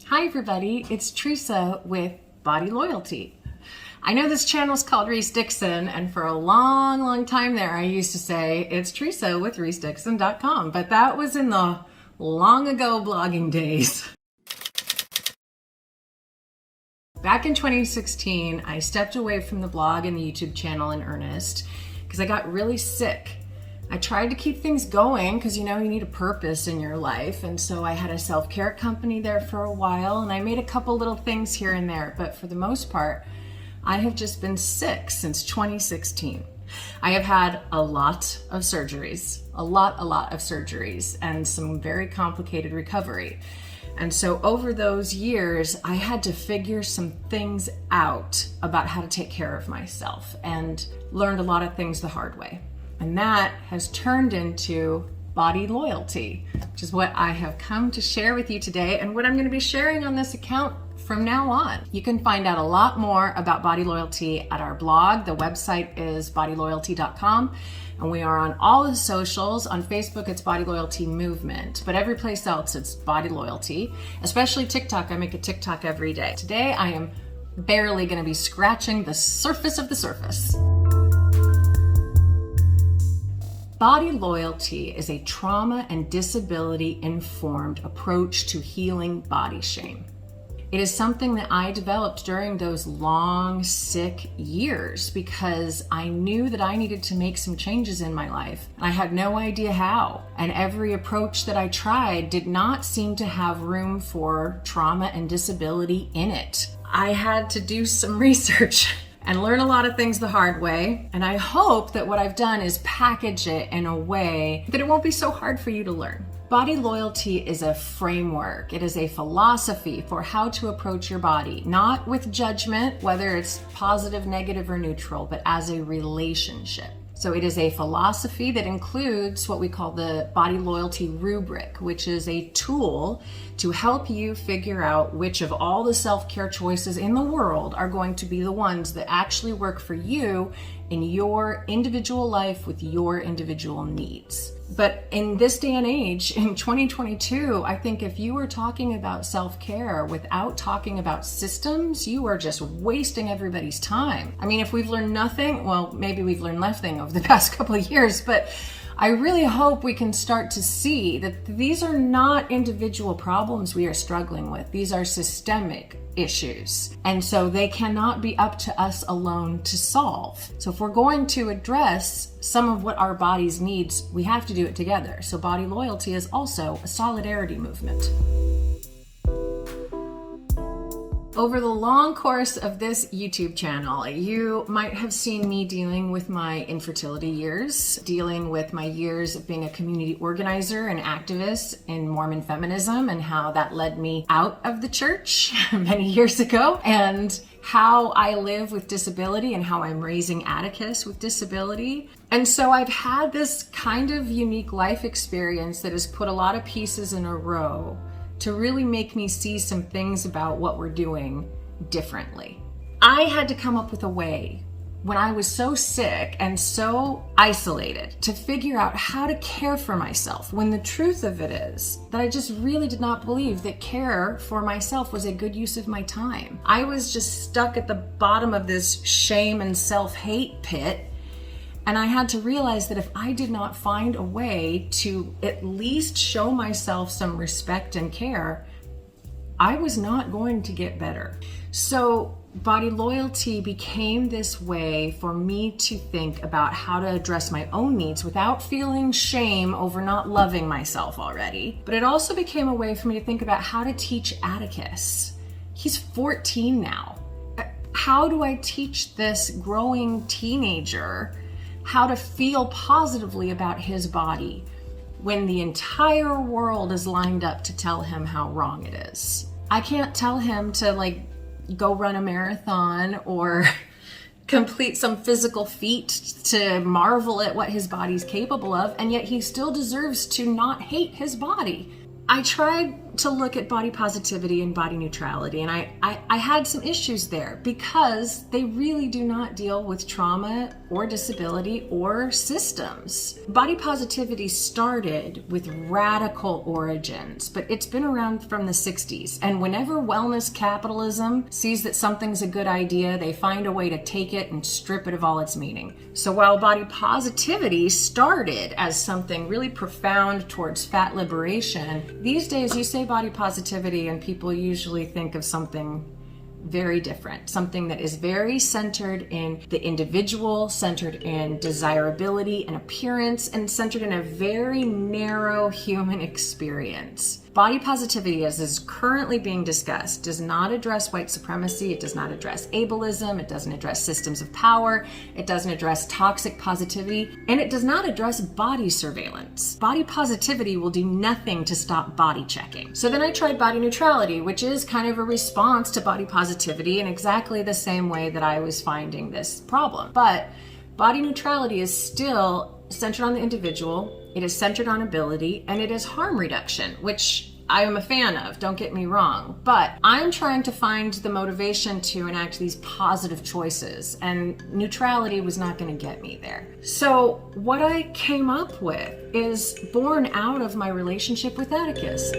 Hi everybody, it's Teresa with Body Loyalty. I know this channel is called Reese Dixon, and for a long time there I used to say it's Teresa with ReeseDixon.com, but that was in the long ago blogging days. Back in 2016, I stepped away from the blog and the YouTube channel in earnest because I got really sick. I tried to keep things going because you need a purpose in your life, and so I had a self-care company there for a while, and I made a couple little things here and there, but for the most part I have just been sick since 2016. I have had a lot of surgeries, a lot of surgeries, and some very complicated recovery. And so over those years, I had to figure some things out about how to take care of myself and learned a lot of things the hard way. And that has turned into Body Loyalty, which is what I have come to share with you today and what I'm going to be sharing on this account from now on. You can find out a lot more about Body Loyalty at our blog. The website is bodyloyalty.com, and we are on all the socials. On Facebook, it's Body Loyalty Movement, but every place else, it's Body Loyalty, especially TikTok. I make a TikTok every day. Today, I am barely going to be scratching the surface of the surface. Body Loyalty is a trauma and disability informed approach to healing body shame. It is something that I developed during those long, sick years because I knew that I needed to make some changes in my life. I had no idea how, and every approach that I tried did not seem to have room for trauma and disability in it. I had to do some research and learn a lot of things the hard way. And I hope that what I've done is package it in a way that it won't be so hard for you to learn. Body Loyalty is a framework. It is a philosophy for how to approach your body, not with judgment, whether it's positive, negative, or neutral, but as a relationship. So it is a philosophy that includes what we call the Body Loyalty rubric, which is a tool to help you figure out which of all the self-care choices in the world are going to be the ones that actually work for you in your individual life with your individual needs. But in this day and age, in 2022, I think if you are talking about self-care without talking about systems, you are just wasting everybody's time. I mean, if we've learned nothing, well, maybe we've learned nothing over the past couple of years, but I really hope we can start to see that these are not individual problems we are struggling with. These are systemic issues. And so they cannot be up to us alone to solve. So if we're going to address some of what our bodies needs, we have to do it together. So Body Loyalty is also a solidarity movement. Over the long course of this YouTube channel, you might have seen me dealing with my infertility years, dealing with my years of being a community organizer and activist in Mormon feminism, and how that led me out of the church many years ago, and how I live with disability and how I'm raising Atticus with disability. And so I've had this kind of unique life experience that has put a lot of pieces in a row to really make me see some things about what we're doing differently. I had to come up with a way when I was so sick and so isolated to figure out how to care for myself, when the truth of it is that I just really did not believe that care for myself was a good use of my time. I was just stuck at the bottom of this shame and self-hate pit. And I had to realize that if I did not find a way to at least show myself some respect and care, I was not going to get better. So Body Loyalty became this way for me to think about how to address my own needs without feeling shame over not loving myself already. But it also became a way for me to think about how to teach Atticus. He's 14 now. How do I teach this growing teenager how to feel positively about his body when the entire world is lined up to tell him how wrong it is? I can't tell him to go run a marathon or complete some physical feat to marvel at what his body's capable of, and yet he still deserves to not hate his body. I tried to look at body positivity and body neutrality, and I had some issues there because they really do not deal with trauma or disability or systems. Body positivity started with radical origins, but it's been around from the 60s. And whenever wellness capitalism sees that something's a good idea, they find a way to take it and strip it of all its meaning. So while body positivity started as something really profound towards fat liberation, these days you say body positivity and people usually think of something very different, something that is very centered in the individual, centered in desirability and appearance, and centered in a very narrow human experience. Body positivity, as is currently being discussed, does not address white supremacy, it does not address ableism, it doesn't address systems of power, it doesn't address toxic positivity, and it does not address body surveillance. Body positivity will do nothing to stop body checking. So then I tried body neutrality, which is kind of a response to body positivity in exactly the same way that I was finding this problem. But body neutrality is still centered on the individual, it is centered on ability, and it is harm reduction, which I am a fan of, don't get me wrong. But I'm trying to find the motivation to enact these positive choices, and neutrality was not going to get me there. So what I came up with is born out of my relationship with Atticus.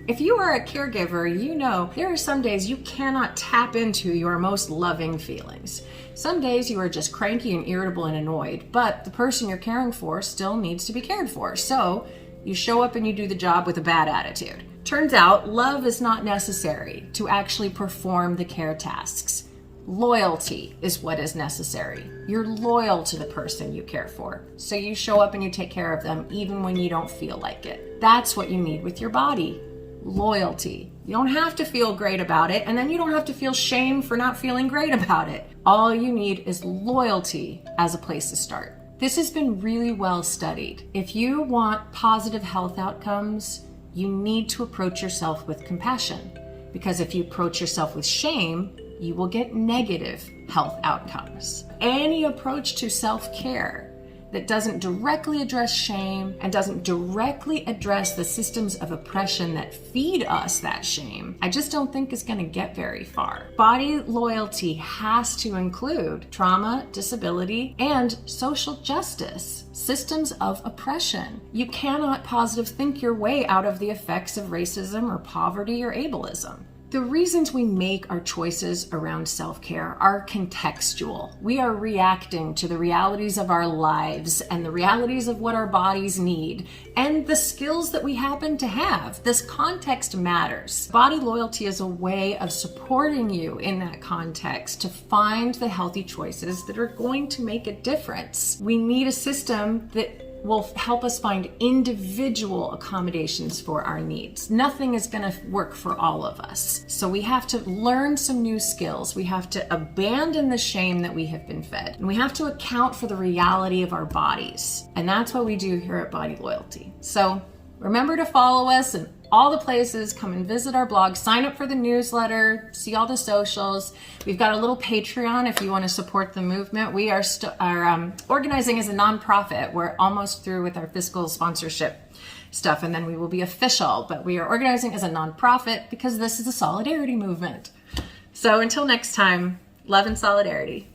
If you are a caregiver, you know there are some days you cannot tap into your most loving feelings. Some days you are just cranky and irritable and annoyed, but the person you're caring for still needs to be cared for. So you show up and you do the job with a bad attitude. Turns out love is not necessary to actually perform the care tasks. Loyalty is what is necessary. You're loyal to the person you care for. So you show up and you take care of them even when you don't feel like it. That's what you need with your body. Loyalty. You don't have to feel great about it, and then you don't have to feel shame for not feeling great about it. All you need is loyalty as a place to start. This has been really well studied. If you want positive health outcomes, you need to approach yourself with compassion, because if you approach yourself with shame, you will get negative health outcomes. Any approach to self-care that doesn't directly address shame and doesn't directly address the systems of oppression that feed us that shame, I just don't think is going to get very far. Body loyalty has to include trauma, disability, and social justice, systems of oppression. You cannot positive think your way out of the effects of racism or poverty or ableism. The reasons we make our choices around self-care are contextual. We are reacting to the realities of our lives and the realities of what our bodies need and the skills that we happen to have. This context matters. Body loyalty is a way of supporting you in that context to find the healthy choices that are going to make a difference. We need a system that will help us find individual accommodations for our needs. Nothing is going to work for all of us. So we have to learn some new skills. We have to abandon the shame that we have been fed. And we have to account for the reality of our bodies. And that's what we do here at Body Loyalty. So remember to follow us in all the places. Come and visit our blog, sign up for the newsletter, see all the socials. We've got a little Patreon if you want to support the movement. We are organizing as a nonprofit. We're almost through with our fiscal sponsorship stuff, and then we will be official. But we are organizing as a nonprofit because this is a solidarity movement. So until next time, love and solidarity.